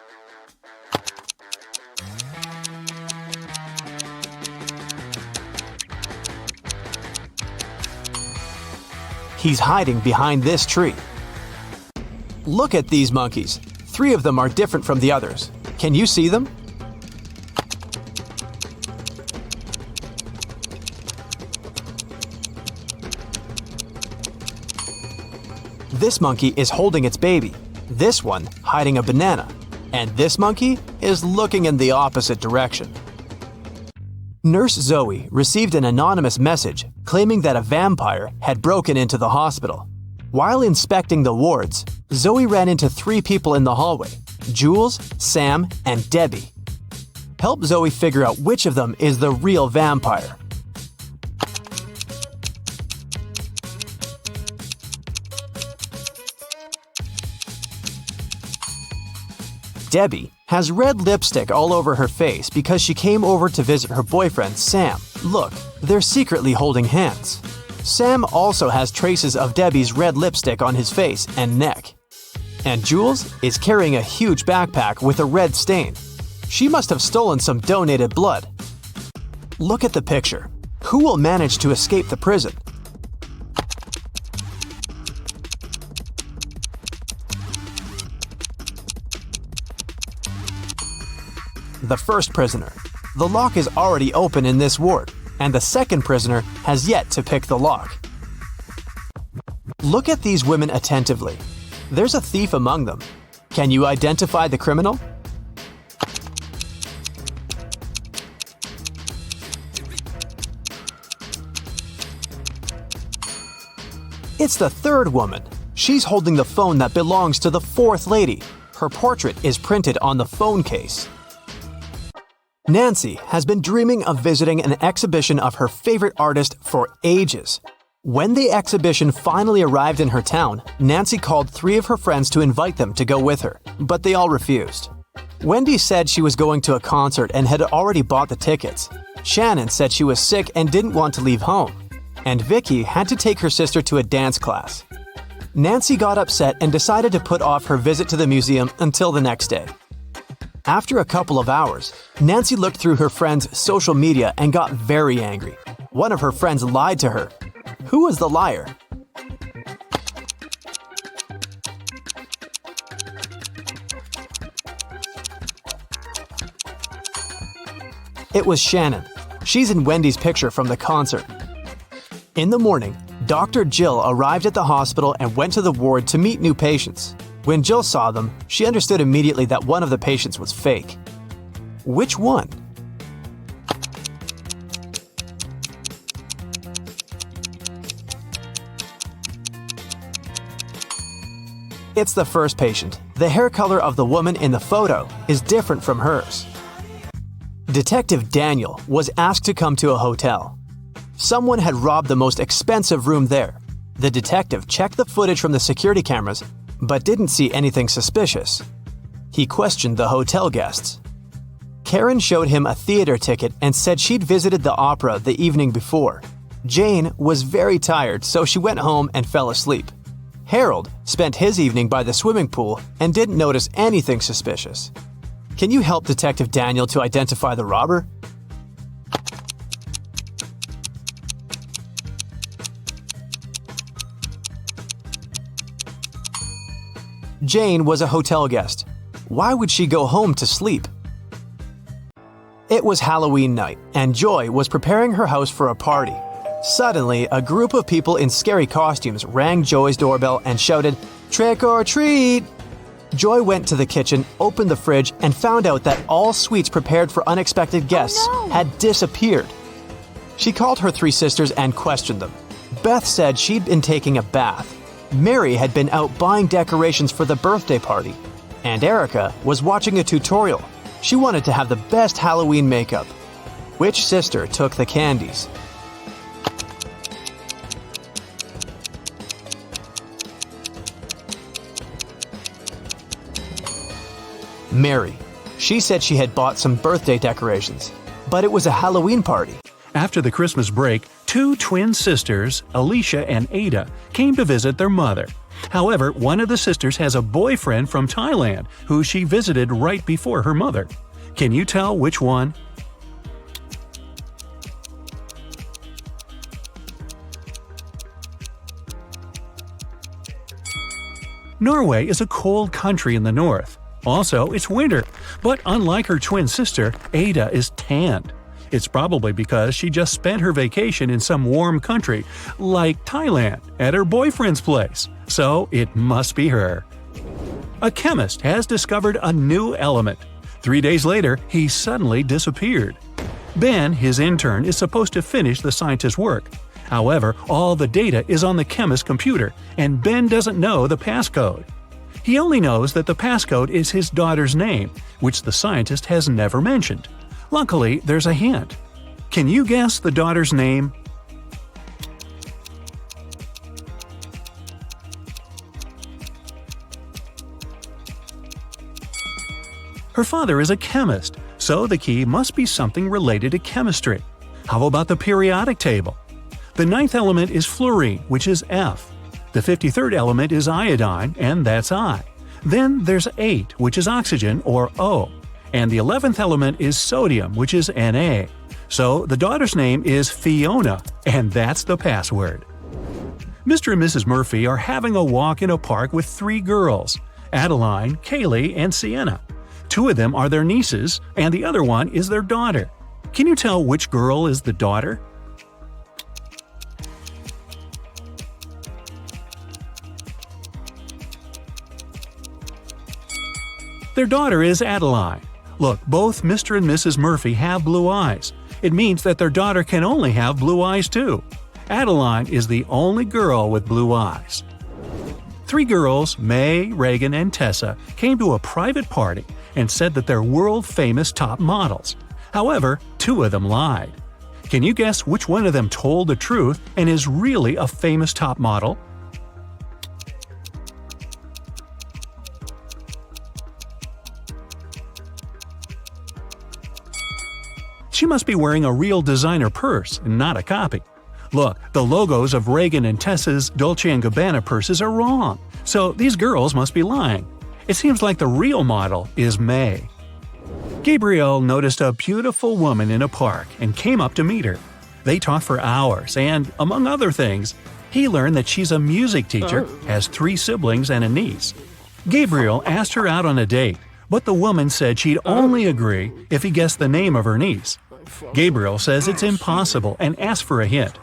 He's hiding behind this tree. Look at these monkeys. 3 of them are different from the others. Can you see them? This monkey is holding its baby, this one hiding a banana, and this monkey is looking in the opposite direction. Nurse Zoe received an anonymous message claiming that a vampire had broken into the hospital. While inspecting the wards, Zoe ran into 3 people in the hallway: Jules, Sam, and Debbie. Help Zoe figure out which of them is the real vampire. Debbie has red lipstick all over her face because she came over to visit her boyfriend, Sam. Look, they're secretly holding hands. Sam also has traces of Debbie's red lipstick on his face and neck. And Jules is carrying a huge backpack with a red stain. She must have stolen some donated blood. Look at the picture. Who will manage to escape the prison? The first prisoner. The lock is already open in this ward, and the second prisoner has yet to pick the lock. Look at these women attentively. There's a thief among them. Can you identify the criminal? It's the third woman. She's holding the phone that belongs to the fourth lady. Her portrait is printed on the phone case. Nancy has been dreaming of visiting an exhibition of her favorite artist for ages. When the exhibition finally arrived in her town, Nancy called 3 of her friends to invite them to go with her, but they all refused. Wendy said she was going to a concert and had already bought the tickets. Shannon said she was sick and didn't want to leave home. And Vicky had to take her sister to a dance class. Nancy got upset and decided to put off her visit to the museum until the next day. After a couple of hours, Nancy looked through her friend's social media and got very angry. One of her friends lied to her. Who was the liar? It was Shannon. She's in Wendy's picture from the concert. In the morning, Dr. Jill arrived at the hospital and went to the ward to meet new patients. When Jill saw them, she understood immediately that one of the patients was fake. Which one? It's the first patient. The hair color of the woman in the photo is different from hers. Detective Daniel was asked to come to a hotel. Someone had robbed the most expensive room there. The detective checked the footage from the security cameras, but didn't see anything suspicious. He questioned the hotel guests. Karen showed him a theater ticket and said she'd visited the opera the evening before. Jane was very tired, so she went home and fell asleep. Harold spent his evening by the swimming pool and didn't notice anything suspicious. Can you help Detective Daniel to identify the robber? Jane was a hotel guest. Why would she go home to sleep? It was Halloween night, and Joy was preparing her house for a party. Suddenly, a group of people in scary costumes rang Joy's doorbell and shouted, "Trick or treat!" Joy went to the kitchen, opened the fridge, and found out that all sweets prepared for unexpected guests had disappeared. She called her three sisters and questioned them. Beth said she'd been taking a bath. Mary had been out buying decorations for the birthday party. And Erica was watching a tutorial. She wanted to have the best Halloween makeup. Which sister took the candies? Mary. She said she had bought some birthday decorations, but it was a Halloween party. After the Christmas break, two twin sisters, Alicia and Ada, came to visit their mother. However, one of the sisters has a boyfriend from Thailand who she visited right before her mother. Can you tell which one? Norway is a cold country in the north. Also, it's winter, but unlike her twin sister, Ada is tanned. It's probably because she just spent her vacation in some warm country, like Thailand, at her boyfriend's place. So it must be her. A chemist has discovered a new element. 3 days later, he suddenly disappeared. Ben, his intern, is supposed to finish the scientist's work. However, all the data is on the chemist's computer, and Ben doesn't know the passcode. He only knows that the passcode is his daughter's name, which the scientist has never mentioned. Luckily, there's a hint. Can you guess the daughter's name? Her father is a chemist, so the key must be something related to chemistry. How about the periodic table? The 9th element is fluorine, which is F. The 53rd element is iodine, and that's I. Then there's 8, which is oxygen, or O. And the 11th element is sodium, which is Na. So the daughter's name is Fiona, and that's the password. Mr. and Mrs. Murphy are having a walk in a park with 3 girls, Adeline, Kaylee, and Sienna. 2 of them are their nieces, and the other one is their daughter. Can you tell which girl is the daughter? Their daughter is Adeline. Look, both Mr. and Mrs. Murphy have blue eyes. It means that their daughter can only have blue eyes too. Adeline is the only girl with blue eyes. 3 girls, May, Reagan, and Tessa, came to a private party and said that they're world-famous top models. However, 2 of them lied. Can you guess which one of them told the truth and is really a famous top model? She must be wearing a real designer purse and not a copy. Look, the logos of Reagan and Tessa's Dolce & Gabbana purses are wrong, so these girls must be lying. It seems like the real model is May. Gabriel noticed a beautiful woman in a park and came up to meet her. They talked for hours and, among other things, he learned that she's a music teacher, has 3 siblings and a niece. Gabriel asked her out on a date, but the woman said she'd only agree if he guessed the name of her niece. Gabriel says it's impossible and asked for a hint.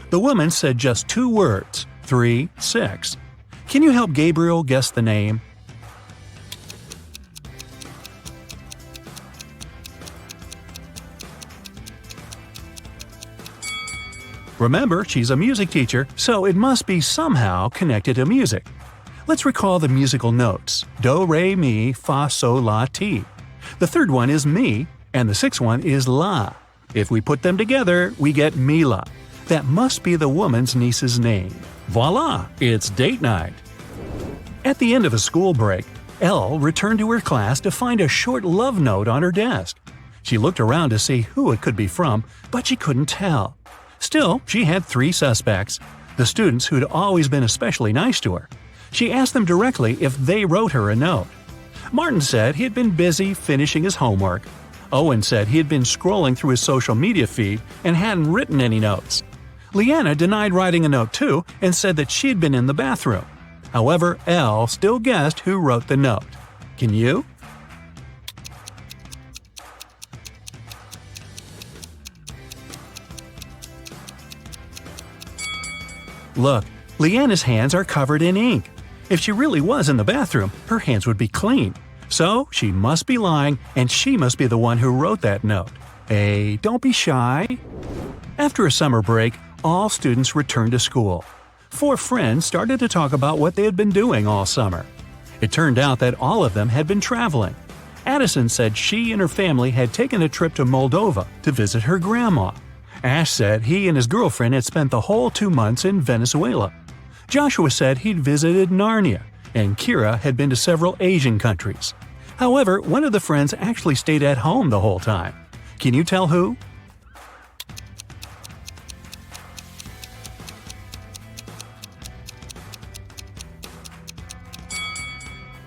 The woman said just 2 words, 3, 6. Can you help Gabriel guess the name? Remember, she's a music teacher, so it must be somehow connected to music. Let's recall the musical notes: do, re, mi, fa, sol, la, ti. The 3rd one is mi, and the 6th one is la. If we put them together, we get Mila. That must be the woman's niece's name. Voila! It's date night. At the end of a school break, Elle returned to her class to find a short love note on her desk. She looked around to see who it could be from, but she couldn't tell. Still, she had 3 suspects, the students who'd always been especially nice to her. She asked them directly if they wrote her a note. Martin said he had been busy finishing his homework. Owen said he had been scrolling through his social media feed and hadn't written any notes. Leanna denied writing a note too and said that she'd been in the bathroom. However, Elle still guessed who wrote the note. Can you? Look, Leanna's hands are covered in ink. If she really was in the bathroom, her hands would be clean. So she must be lying, and she must be the one who wrote that note. Hey, don't be shy. After a summer break, all students returned to school. 4 friends started to talk about what they had been doing all summer. It turned out that all of them had been traveling. Addison said she and her family had taken a trip to Moldova to visit her grandma. Ash said he and his girlfriend had spent the whole 2 months in Venezuela. Joshua said he'd visited Narnia, and Kira had been to several Asian countries. However, one of the friends actually stayed at home the whole time. Can you tell who?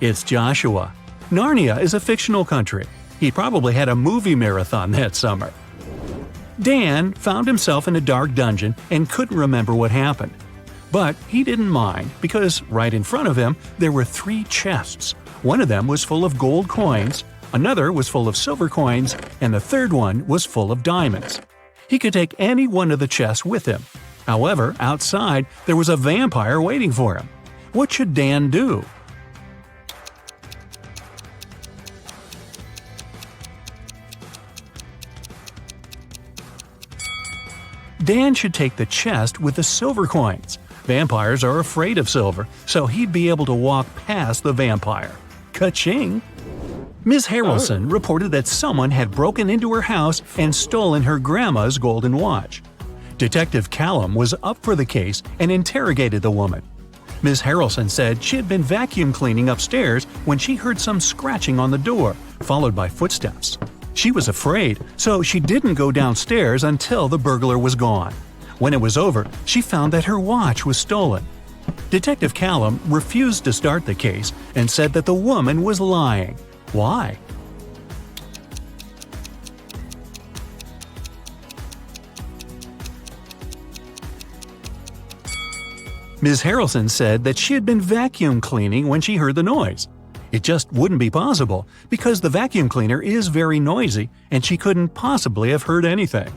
It's Joshua. Narnia is a fictional country. He probably had a movie marathon that summer. Dan found himself in a dark dungeon and couldn't remember what happened. But he didn't mind because right in front of him there were 3 chests. One of them was full of gold coins, another was full of silver coins, and the third one was full of diamonds. He could take any one of the chests with him. However, outside there was a vampire waiting for him. What should Dan do? Dan should take the chest with the silver coins. Vampires are afraid of silver, so he'd be able to walk past the vampire. Ka-ching! Ms. Harrelson reported that someone had broken into her house and stolen her grandma's golden watch. Detective Callum was up for the case and interrogated the woman. Ms. Harrelson said she had been vacuum cleaning upstairs when she heard some scratching on the door, followed by footsteps. She was afraid, so she didn't go downstairs until the burglar was gone. When it was over, she found that her watch was stolen. Detective Callum refused to start the case and said that the woman was lying. Why? Ms. Harrelson said that she had been vacuum cleaning when she heard the noise. It just wouldn't be possible because the vacuum cleaner is very noisy and she couldn't possibly have heard anything.